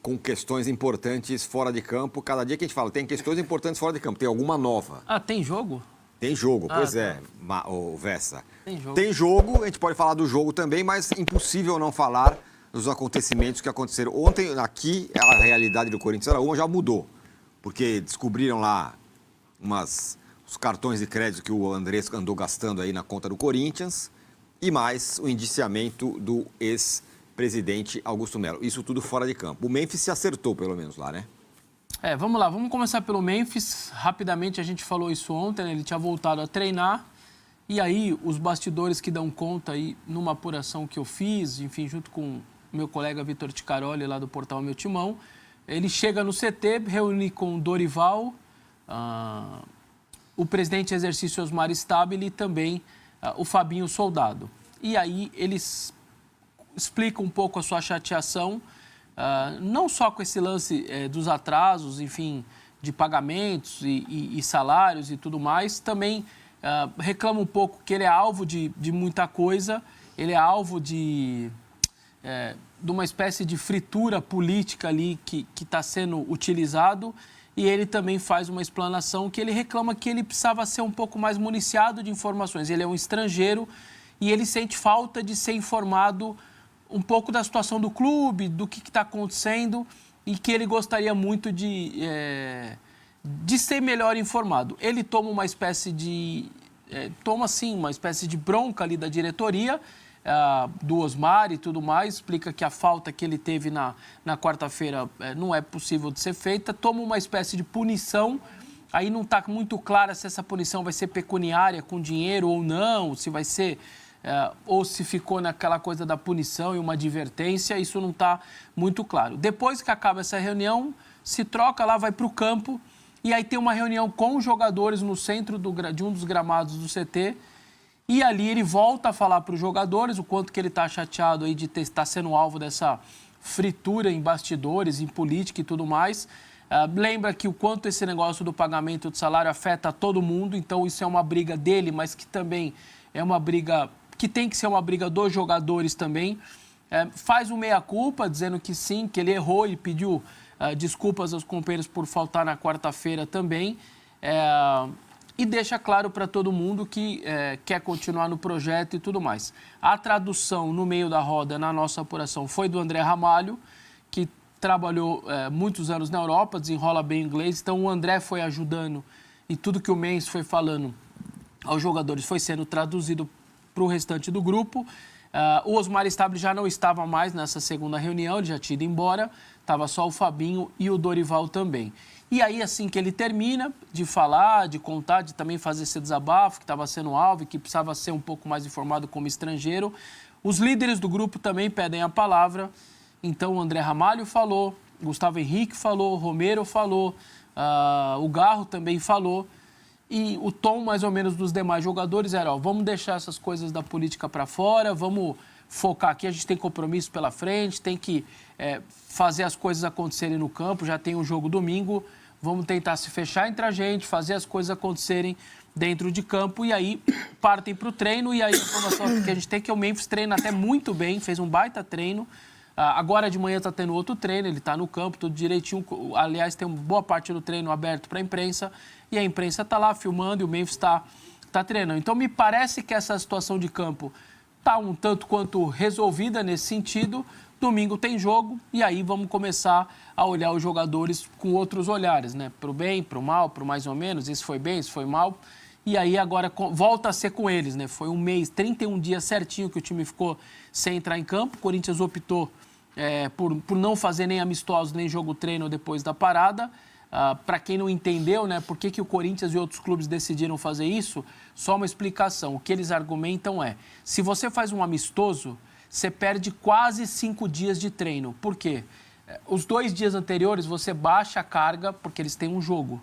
com questões importantes fora de campo. Cada dia que a gente fala, tem questões importantes fora de campo, tem alguma nova. Ah, tem jogo? Tem jogo, pois é, o Vessa. Tem jogo, a gente pode falar do jogo também, mas impossível não falar dos acontecimentos que aconteceram. Ontem, aqui, a realidade do Corinthians Araújo já mudou, porque descobriram lá os cartões de crédito que o Andrés andou gastando aí na conta do Corinthians e mais o indiciamento do ex-presidente Augusto Melo. Isso tudo fora de campo. O Memphis se acertou, pelo menos, lá, né? Vamos lá, vamos começar pelo Memphis. Rapidamente, a gente falou isso ontem, né? Ele tinha voltado a treinar. E aí, os bastidores que dão conta aí, numa apuração que eu fiz, enfim, junto com meu colega Vitor Ticaroli, lá do portal Meu Timão, ele chega no CT, reúne com o Dorival, o presidente em exercício Osmar Stabile e também o Fabinho Soldado. E aí, eles explicam um pouco a sua chateação, não só com esse lance dos atrasos, enfim, de pagamentos e salários e tudo mais, também reclama um pouco que ele é alvo de muita coisa, ele é alvo de uma espécie de fritura política ali que está sendo utilizado, e ele também faz uma explanação que ele reclama que ele precisava ser um pouco mais municiado de informações. Ele é um estrangeiro e ele sente falta de ser informado um pouco da situação do clube, do que está acontecendo, e que ele gostaria muito de ser melhor informado. Ele toma uma espécie de... uma espécie de bronca ali da diretoria, do Osmar e tudo mais, explica que a falta que ele teve na quarta-feira não é possível de ser feita, toma uma espécie de punição. Aí não está muito clara se essa punição vai ser pecuniária, com dinheiro ou não, se vai ser... ou se ficou naquela coisa da punição e uma advertência, isso não está muito claro. Depois que acaba essa reunião, se troca lá, vai para o campo, e aí tem uma reunião com os jogadores no centro de um dos gramados do CT, e ali ele volta a falar para os jogadores o quanto que ele está chateado aí de estar sendo alvo dessa fritura em bastidores, em política e tudo mais. Lembra que o quanto esse negócio do pagamento de salário afeta todo mundo, então isso é uma briga dele, mas que também é uma briga que tem que ser uma briga dos jogadores também. Faz um meia-culpa, dizendo que sim, que ele errou e pediu desculpas aos companheiros por faltar na quarta-feira também. E deixa claro para todo mundo que quer continuar no projeto e tudo mais. A tradução no meio da roda, na nossa apuração, foi do André Ramalho, que trabalhou muitos anos na Europa, desenrola bem inglês. Então, o André foi ajudando e tudo que o Mendes foi falando aos jogadores foi sendo traduzido para o restante do grupo. O Osmar Stabile já não estava mais nessa segunda reunião, ele já tinha ido embora, estava só o Fabinho e o Dorival também. E aí, assim que ele termina de falar, de contar, de também fazer esse desabafo, que estava sendo alvo e que precisava ser um pouco mais informado como estrangeiro, os líderes do grupo também pedem a palavra. Então, o André Ramalho falou, Gustavo Henrique falou, Romero falou, o Garro também falou. E o tom, mais ou menos, dos demais jogadores era, vamos deixar essas coisas da política para fora, vamos focar aqui, a gente tem compromisso pela frente, tem que fazer as coisas acontecerem no campo, já tem um jogo domingo, vamos tentar se fechar entre a gente, fazer as coisas acontecerem dentro de campo, e aí partem para o treino, e aí a informação que a gente tem que o Memphis treina até muito bem, fez um baita treino. Agora de manhã está tendo outro treino, ele está no campo, tudo direitinho. Aliás, tem uma boa parte do treino aberto para a imprensa, e a imprensa está lá filmando e o Memphis está treinando. Então, me parece que essa situação de campo está um tanto quanto resolvida nesse sentido. Domingo tem jogo, e aí vamos começar a olhar os jogadores com outros olhares, né? Para o bem, para o mal, para o mais ou menos, isso foi bem, isso foi mal. E aí agora volta a ser com eles, né? Foi um mês, 31 dias certinho que o time ficou sem entrar em campo. O Corinthians optou por não fazer nem amistosos, nem jogo-treino depois da parada. Para quem não entendeu, né, por que o Corinthians e outros clubes decidiram fazer isso, só uma explicação. O que eles argumentam se você faz um amistoso, você perde quase 5 dias de treino. Por quê? Os 2 dias anteriores você baixa a carga porque eles têm um jogo.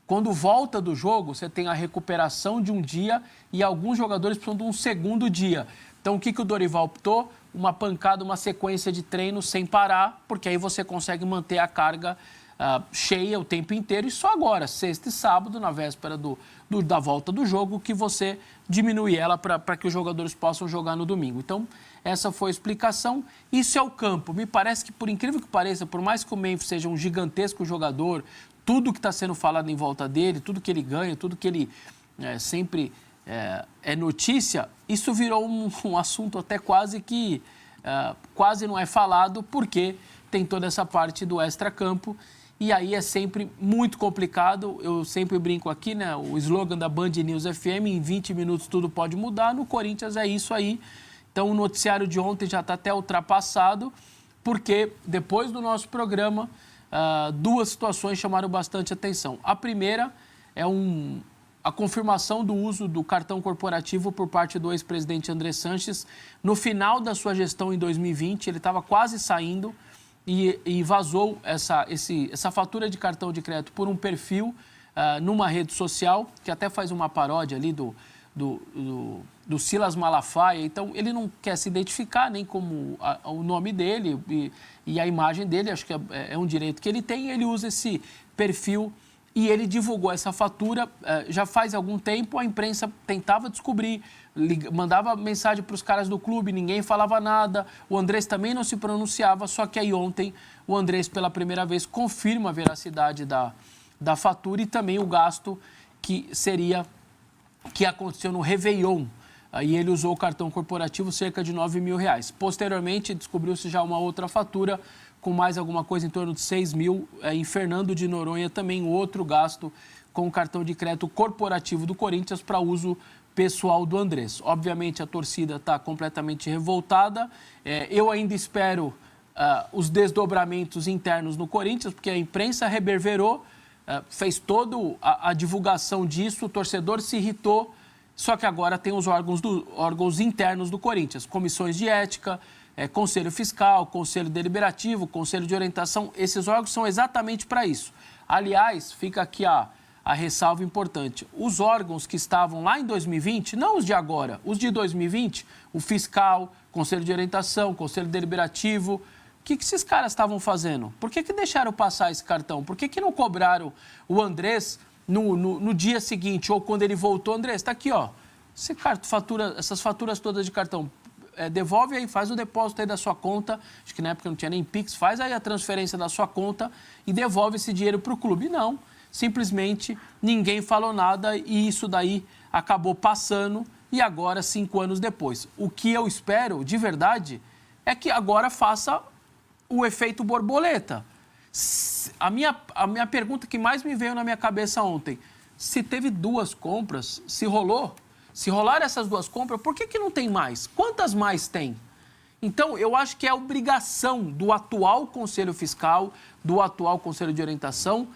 Quando volta do jogo, você tem a recuperação de um dia e alguns jogadores precisam de um segundo dia. Então, o que o Dorival optou? Uma pancada, uma sequência de treino sem parar, porque aí você consegue manter a carga cheia o tempo inteiro, e só agora, sexta e sábado, na véspera da volta do jogo, que você diminui ela para que os jogadores possam jogar no domingo. Então, essa foi a explicação. Isso é o campo. Me parece que, por incrível que pareça, por mais que o Memphis seja um gigantesco jogador, tudo que está sendo falado em volta dele, tudo que ele ganha, tudo que ele sempre é notícia, isso virou um assunto até quase que quase não é falado, porque tem toda essa parte do extracampo. E aí é sempre muito complicado. Eu sempre brinco aqui, né? O slogan da Band News FM, em 20 minutos tudo pode mudar. No Corinthians é isso aí. Então o noticiário de ontem já está até ultrapassado, porque depois do nosso programa, duas situações chamaram bastante atenção. A primeira é a confirmação do uso do cartão corporativo por parte do ex-presidente André Sanches. No final da sua gestão em 2020, ele estava quase saindo, e vazou essa fatura de cartão de crédito por um perfil numa rede social, que até faz uma paródia ali do Silas Malafaia. Então, ele não quer se identificar nem como o nome dele e a imagem dele, acho que é um direito que ele tem, ele usa esse perfil. E ele divulgou essa fatura já faz algum tempo. A imprensa tentava descobrir, mandava mensagem para os caras do clube, ninguém falava nada. O Andrés também não se pronunciava, só que aí ontem o Andrés, pela primeira vez, confirma a veracidade da fatura e também o gasto que aconteceu no Réveillon. Aí ele usou o cartão corporativo, cerca de R$9 mil. Posteriormente, descobriu-se já uma outra fatura com mais alguma coisa em torno de 6 mil, em Fernando de Noronha, também outro gasto com o cartão de crédito corporativo do Corinthians para uso pessoal do Andrés. Obviamente, a torcida está completamente revoltada. Eu ainda espero os desdobramentos internos no Corinthians, porque a imprensa reverberou, fez toda a divulgação disso, o torcedor se irritou, só que agora tem os órgãos internos do Corinthians, comissões de ética, Conselho Fiscal, Conselho Deliberativo, Conselho de Orientação. Esses órgãos são exatamente para isso. Aliás, fica aqui a ressalva importante. Os órgãos que estavam lá em 2020, não os de agora, os de 2020, o Fiscal, Conselho de Orientação, Conselho Deliberativo, o que esses caras estavam fazendo? Por que deixaram passar esse cartão? Por que não cobraram o Andrés no dia seguinte, ou quando ele voltou? Andrés, está aqui, ó, essas faturas todas de cartão. Devolve aí, faz o depósito aí da sua conta, acho que na época não tinha nem Pix, faz aí a transferência da sua conta e devolve esse dinheiro para o clube. Não, simplesmente ninguém falou nada e isso daí acabou passando e agora, 5 anos depois. O que eu espero, de verdade, é que agora faça o efeito borboleta. A minha pergunta que mais me veio na minha cabeça ontem, se teve 2 compras, se rolar essas 2 compras, por que não tem mais? Quantas mais tem? Então, eu acho que é obrigação do atual Conselho Fiscal, do atual Conselho de Orientação,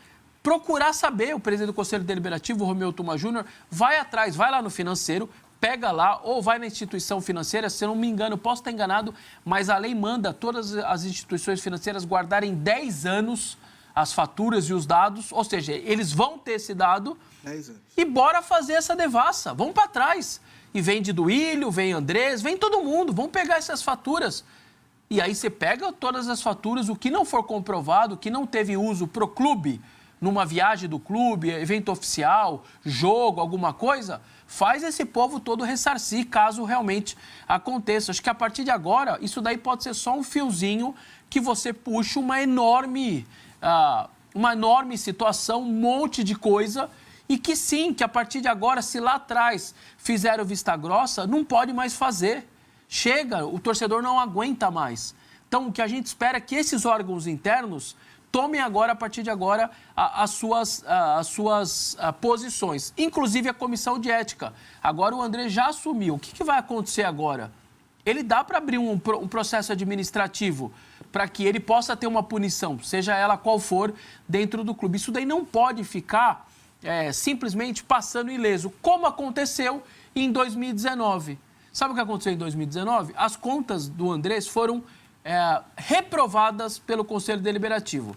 procurar saber. O presidente do Conselho Deliberativo, o Romeu Tuma Júnior, vai atrás, vai lá no financeiro, pega lá, ou vai na instituição financeira, se eu não me engano, posso estar enganado, mas a lei manda todas as instituições financeiras guardarem 10 anos as faturas e os dados, ou seja, eles vão ter esse dado 10 anos. E bora fazer essa devassa, vamos para trás. E vem de Duílio, vem Andrés, vem todo mundo, vamos pegar essas faturas. E aí você pega todas as faturas, o que não for comprovado, o que não teve uso pro clube, numa viagem do clube, evento oficial, jogo, alguma coisa, faz esse povo todo ressarcir, caso realmente aconteça. Acho que a partir de agora, isso daí pode ser só um fiozinho que você puxa uma enorme situação, um monte de coisa, e que sim, que a partir de agora, se lá atrás fizeram vista grossa, não pode mais fazer. Chega, o torcedor não aguenta mais. Então, o que a gente espera é que esses órgãos internos tomem agora, a partir de agora, as suas posições. Inclusive a comissão de ética. Agora o André já assumiu. O que vai acontecer agora? Ele dá para abrir um processo administrativo para que ele possa ter uma punição, seja ela qual for, dentro do clube. Isso daí não pode ficar simplesmente passando ileso, como aconteceu em 2019. Sabe o que aconteceu em 2019? As contas do Andrés foram reprovadas pelo Conselho Deliberativo.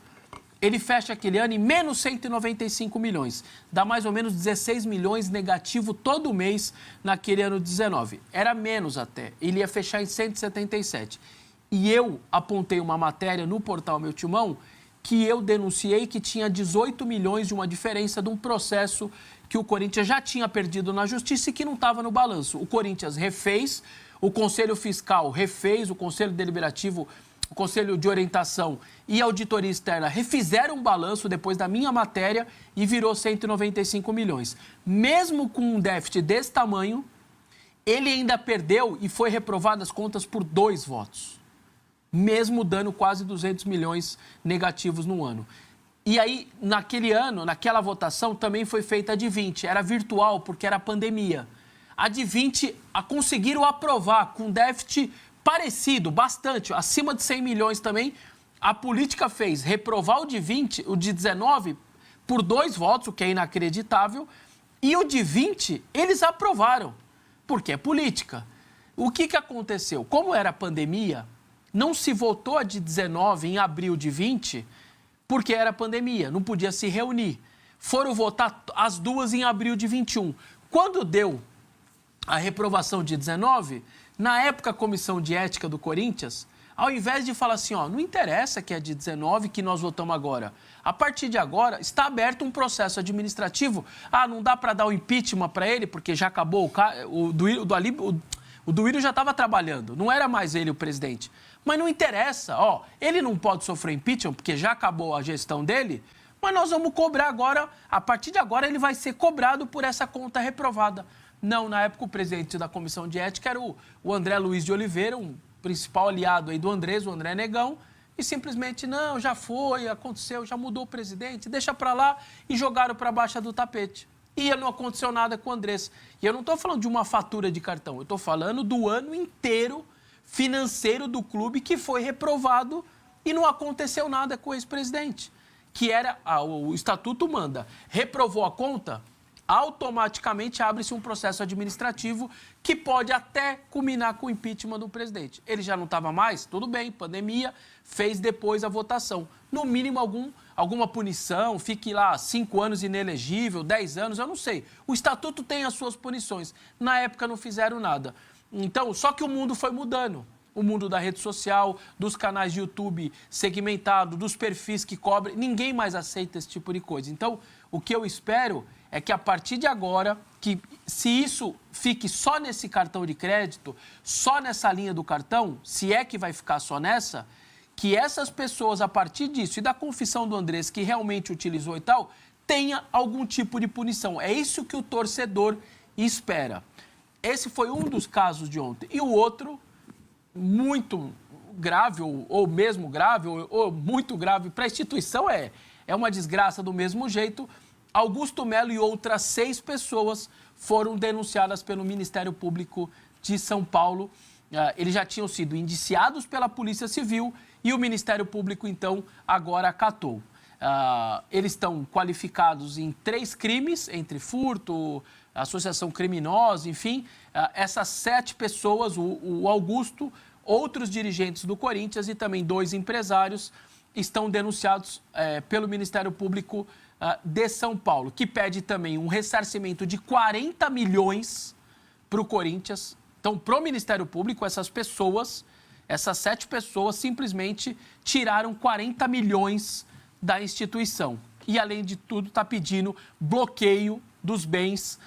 Ele fecha aquele ano em menos 195 milhões. Dá mais ou menos 16 milhões negativo todo mês naquele ano 19. Era menos até. Ele ia fechar em 177. E eu apontei uma matéria no portal Meu Timão que eu denunciei que tinha 18 milhões de uma diferença de um processo que o Corinthians já tinha perdido na justiça e que não estava no balanço. O Corinthians refez, o Conselho Fiscal refez, o Conselho Deliberativo, o Conselho de Orientação e a Auditoria Externa refizeram um balanço depois da minha matéria e virou 195 milhões. Mesmo com um déficit desse tamanho, ele ainda perdeu e foi reprovado as contas por 2 votos. Mesmo dando quase 200 milhões negativos no ano. E aí, naquele ano, naquela votação, também foi feita a de 20. Era virtual, porque era pandemia. A de 20 conseguiram aprovar com déficit parecido, bastante, acima de 100 milhões também. A política fez reprovar o de 20, o de 19, por 2 votos, o que é inacreditável. E o de 20, eles aprovaram, porque é política. O que aconteceu? Como era pandemia, não se votou a de 19 em abril de 20, porque era pandemia, não podia se reunir. Foram votar as duas em abril de 21. Quando deu a reprovação de 19, na época a Comissão de Ética do Corinthians, ao invés de falar assim, ó, não interessa que é de 19 que nós votamos agora. A partir de agora, está aberto um processo administrativo. Ah, não dá para dar o impeachment para ele, porque já acabou o Duílio já estava trabalhando, não era mais ele o presidente. Mas não interessa, ó, ele não pode sofrer impeachment, porque já acabou a gestão dele, mas nós vamos cobrar agora, a partir de agora ele vai ser cobrado por essa conta reprovada. Não, na época o presidente da Comissão de Ética era o André Luiz de Oliveira, um principal aliado aí do Andrés, o André Negão, e simplesmente, não, já foi, aconteceu, já mudou o presidente, deixa para lá e jogaram para baixo do tapete. E não aconteceu nada com o Andrés. E eu não estou falando de uma fatura de cartão, eu estou falando do ano inteiro financeiro do clube que foi reprovado e não aconteceu nada com o ex-presidente. Que era, o estatuto manda, reprovou a conta, automaticamente abre-se um processo administrativo que pode até culminar com o impeachment do presidente. Ele já não estava mais, tudo bem, pandemia, fez depois a votação. No mínimo alguma punição, fique lá 5 anos inelegível, 10 anos, eu não sei. O estatuto tem as suas punições. Na época não fizeram nada. Então, só que o mundo foi mudando. O mundo da rede social, dos canais de YouTube segmentado, dos perfis que cobrem, ninguém mais aceita esse tipo de coisa. Então, o que eu espero é que a partir de agora, que se isso fique só nesse cartão de crédito, só nessa linha do cartão, se é que vai ficar só nessa, que essas pessoas, a partir disso e da confissão do Andrés, que realmente utilizou e tal, tenha algum tipo de punição. É isso que o torcedor espera. Esse foi um dos casos de ontem. E o outro, muito grave, ou mesmo grave, ou muito grave para a instituição, é uma desgraça do mesmo jeito. Augusto Melo e outras 6 pessoas foram denunciadas pelo Ministério Público de São Paulo. Eles já tinham sido indiciados pela Polícia Civil e o Ministério Público, então, agora acatou. Eles estão qualificados em 3 crimes, entre furto, associação criminosa, enfim. Essas 7 pessoas, o Augusto, outros dirigentes do Corinthians e também 2 empresários, estão denunciados pelo Ministério Público de São Paulo, que pede também um ressarcimento de 40 milhões para o Corinthians. Então, para o Ministério Público, essas 7 pessoas simplesmente tiraram 40 milhões da instituição. E, além de tudo, está pedindo bloqueio dos bens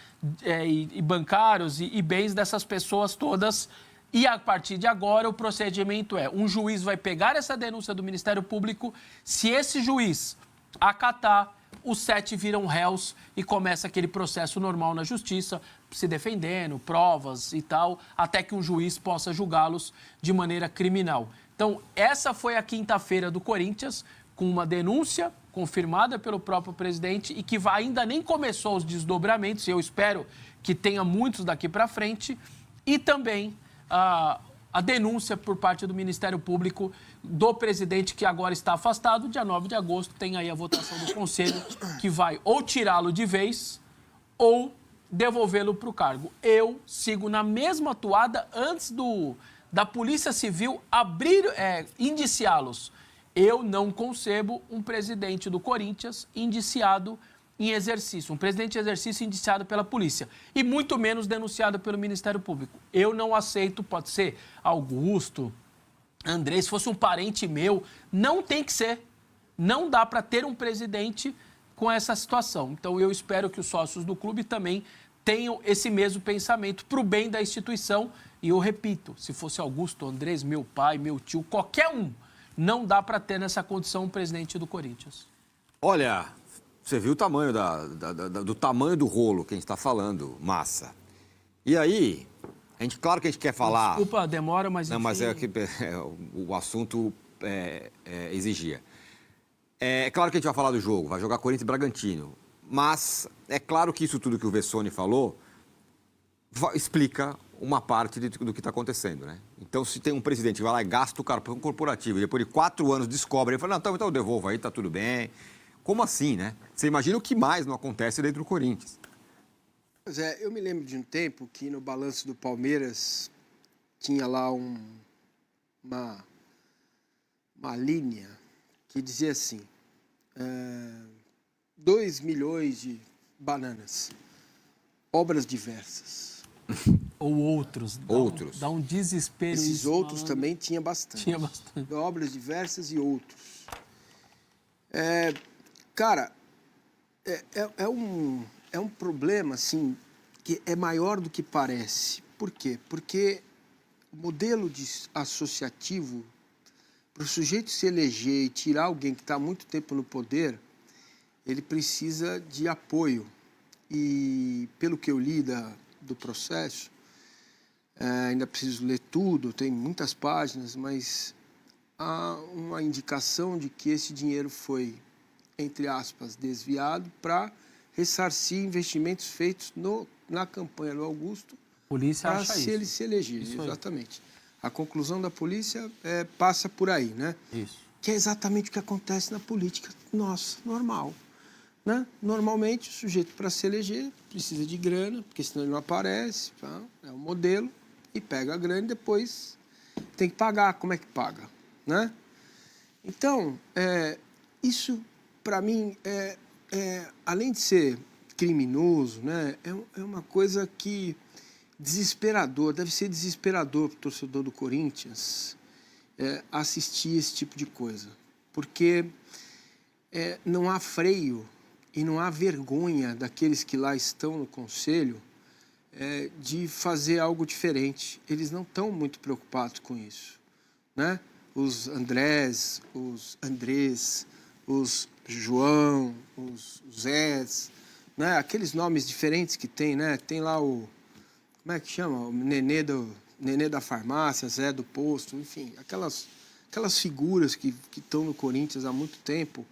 e bancários e bens dessas pessoas todas. E, a partir de agora, o procedimento é: um juiz vai pegar essa denúncia do Ministério Público, se esse juiz acatar, os 7 viram réus e começa aquele processo normal na justiça, se defendendo, provas e tal, até que um juiz possa julgá-los de maneira criminal. Então, essa foi a quinta-feira do Corinthians, com uma denúncia confirmada pelo próprio presidente e que ainda nem começou os desdobramentos, e eu espero que tenha muitos daqui para frente, e também a denúncia por parte do Ministério Público do presidente, que agora está afastado. Dia 9 de agosto tem aí a votação do Conselho, que vai ou tirá-lo de vez ou devolvê-lo para o cargo. Eu sigo na mesma toada antes da Polícia Civil indiciá-los. Eu não concebo um presidente do Corinthians indiciado em exercício, um presidente em exercício indiciado pela polícia, e muito menos denunciado pelo Ministério Público. Eu não aceito, pode ser Augusto, Andrés, se fosse um parente meu, não tem que ser. Não dá para ter um presidente com essa situação. Então, eu espero que os sócios do clube também tenham esse mesmo pensamento para o bem da instituição. E eu repito, se fosse Augusto Andrés, meu pai, meu tio, qualquer um, não dá para ter nessa condição um presidente do Corinthians. Olha, você viu o tamanho do tamanho do rolo que a gente está falando, Massa. E aí, claro que a gente quer falar... Desculpa a demora, mas... Não, enfim... mas o assunto exigia. É claro que a gente vai falar do jogo, vai jogar Corinthians e Bragantino. Mas é claro que isso tudo que o Vessone falou explica uma parte do que está acontecendo, né? Então, se tem um presidente que vai lá e gasta o cartão corporativo e depois de 4 anos descobre, ele fala, não, então eu devolvo aí, tá tudo bem. Como assim, né? Você imagina o que mais não acontece dentro do Corinthians. Pois é, eu me lembro de um tempo que no balanço do Palmeiras tinha lá uma linha que dizia assim, 2 milhões de bananas, obras diversas. Ou outros. Dá um desespero. Esses isso, outros falando. também tinha bastante. Tinha bastante. Obras diversas e outros. Cara, é um problema, assim, que é maior do que parece. Por quê? Porque o modelo associativo, para o sujeito se eleger e tirar alguém que está há muito tempo no poder, ele precisa de apoio. E, pelo que eu li do processo, ainda preciso ler tudo, tem muitas páginas, mas há uma indicação de que esse dinheiro foi, entre aspas, desviado para ressarcir investimentos feitos na campanha do Augusto para se ele se eleger. Isso exatamente. A conclusão da polícia passa por aí, né? Isso. Que é exatamente o que acontece na política nossa, normal. Né? Normalmente, o sujeito, para se eleger, precisa de grana, porque senão ele não aparece, tá? É um modelo, e pega a grana e depois tem que pagar. Como é que paga? Né? Então, isso, para mim, além de ser criminoso, né, é uma coisa que deve ser desesperador para o torcedor do Corinthians assistir esse tipo de coisa. Porque não há freio e não há vergonha daqueles que lá estão no conselho de fazer algo diferente. Eles não estão muito preocupados com isso. Né? Os Andrés, os João, os Zés, né? Aqueles nomes diferentes que tem, né? Tem lá o... Como é que chama? O Nenê da farmácia, Zé do posto, enfim, aquelas figuras que estão no Corinthians há muito tempo.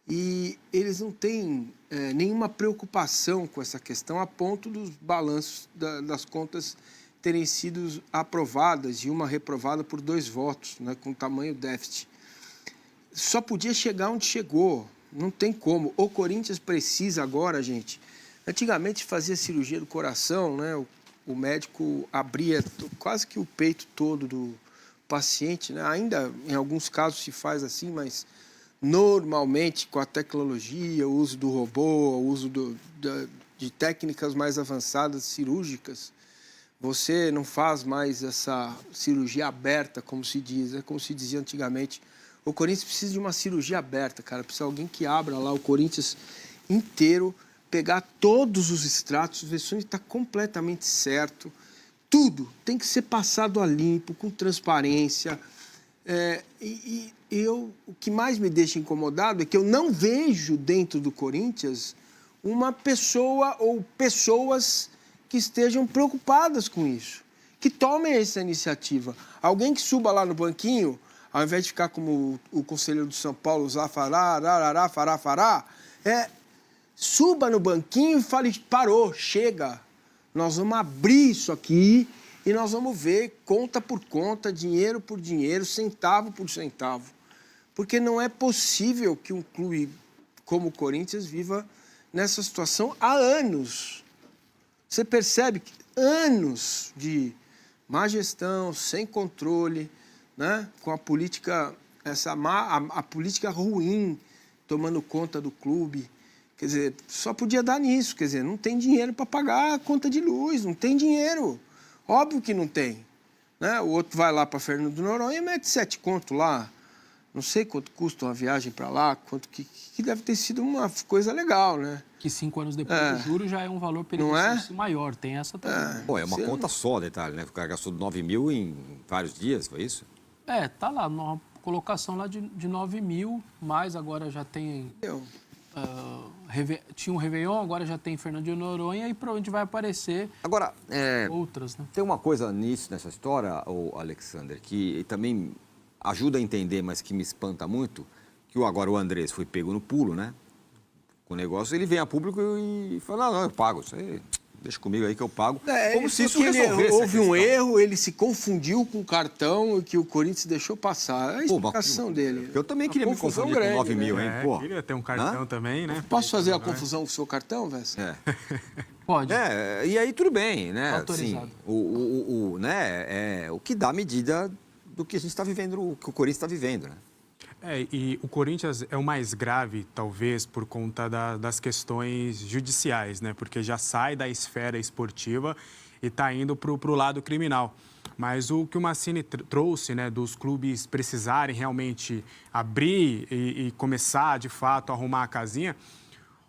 E eles não têm nenhuma preocupação com essa questão a ponto dos balanços das contas terem sido aprovadas e uma reprovada por 2 votos, né, com tamanho déficit. Só podia chegar onde chegou, não tem como. O Corinthians precisa agora, gente. Antigamente fazia cirurgia do coração, né, o médico abria quase que o peito todo do paciente, né? Ainda em alguns casos se faz assim, mas normalmente com a tecnologia, o uso do robô, o uso de técnicas mais avançadas cirúrgicas, você não faz mais essa cirurgia aberta, como se diz, como se dizia antigamente. O Corinthians precisa de uma cirurgia aberta, cara. Precisa de alguém que abra lá o Corinthians inteiro, pegar todos os extratos, ver se está completamente certo. Tudo tem que ser passado a limpo, com transparência. O que mais me deixa incomodado é que eu não vejo dentro do Corinthians uma pessoa ou pessoas que estejam preocupadas com isso, que tomem essa iniciativa. Alguém que suba lá no banquinho, ao invés de ficar como o conselheiro do São Paulo, usar fará, suba no banquinho e fale, parou, chega, nós vamos abrir isso aqui e nós vamos ver conta por conta, dinheiro por dinheiro, centavo por centavo. Porque não é possível que um clube como o Corinthians viva nessa situação há anos. Você percebe que anos de má gestão, sem controle, né? Com a política, a política ruim tomando conta do clube. Quer dizer, só podia dar nisso. Quer dizer, não tem dinheiro para pagar a conta de luz, não tem dinheiro. Óbvio que não tem. Né? O outro vai lá para Fernando de Noronha e mete 7 conto lá Não sei quanto custa uma viagem para lá, quanto que deve ter sido uma coisa legal, né? Que 5 anos depois do juro já é um valor maior, tem essa também. Pô, é uma conta só, detalhe, né? O cara gastou 9 mil em vários dias, foi isso? Tá lá, uma colocação lá de 9 mil, mas agora já tem... tinha um Réveillon, agora já tem Fernando de Noronha e provavelmente vai aparecer agora, outras, né? Tem uma coisa nessa história, Alexander, que também ajuda a entender, mas que me espanta muito, que agora o Andrés foi pego no pulo, né? Com o negócio, ele vem a público e fala, não, eu pago, isso aí, deixa comigo aí que eu pago. Como se isso resolvesse. Houve um erro, ele se confundiu com o cartão que o Corinthians deixou passar. É a explicação dele. Eu também queria me confundir com 9 mil, hein? Pô. Queria ter um cartão também, né? Posso fazer a confusão com o seu cartão, Vessa? Pode. E aí tudo bem, né? Autorizado. Assim, né? O que dá medida do que a gente está vivendo, o que o Corinthians está vivendo, né? E o Corinthians é o mais grave, talvez, por conta das questões judiciais, né? Porque já sai da esfera esportiva e está indo para o lado criminal. Mas o que o Massini trouxe, né, dos clubes precisarem realmente abrir e começar, de fato, a arrumar a casinha,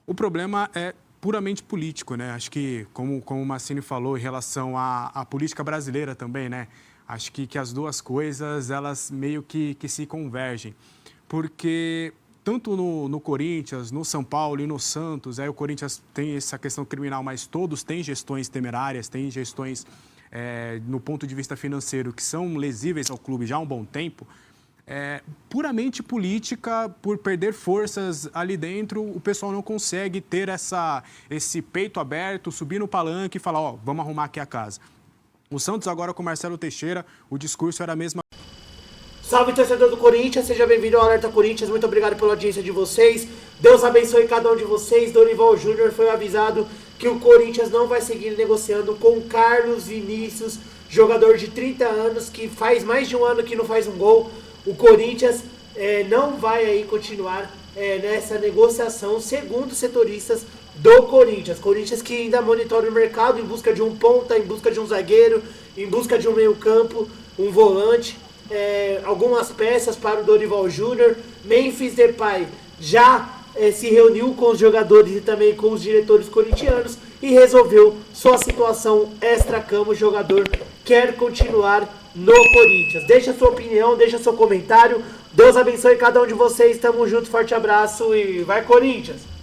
o problema é puramente político, né? Acho que, como o Massini falou, em relação à política brasileira também, né? Acho que as duas coisas, elas meio que se convergem. Porque tanto no Corinthians, no São Paulo e no Santos, aí o Corinthians tem essa questão criminal, mas todos têm gestões temerárias, têm gestões, no ponto de vista financeiro, que são lesíveis ao clube já há um bom tempo. Puramente política, por perder forças ali dentro, o pessoal não consegue ter esse peito aberto, subir no palanque e falar, vamos arrumar aqui a casa. O Santos agora com o Marcelo Teixeira, o discurso era a mesma. Salve, torcedor do Corinthians, seja bem-vindo ao Alerta Corinthians, muito obrigado pela audiência de vocês. Deus abençoe cada um de vocês. Dorival Júnior foi avisado que o Corinthians não vai seguir negociando com Carlos Vinícius, jogador de 30 anos, que faz mais de um ano que não faz um gol. O Corinthians não vai aí continuar nessa negociação, segundo setoristas do Corinthians. Corinthians que ainda monitora o mercado em busca de um ponta, em busca de um zagueiro, em busca de um meio-campo, um volante, algumas peças para o Dorival Júnior. Memphis Depay já se reuniu com os jogadores e também com os diretores corintianos e resolveu sua situação extra-campo. O jogador quer continuar no Corinthians. Deixa sua opinião, deixa seu comentário. Deus abençoe cada um de vocês. Tamo junto, forte abraço e vai Corinthians!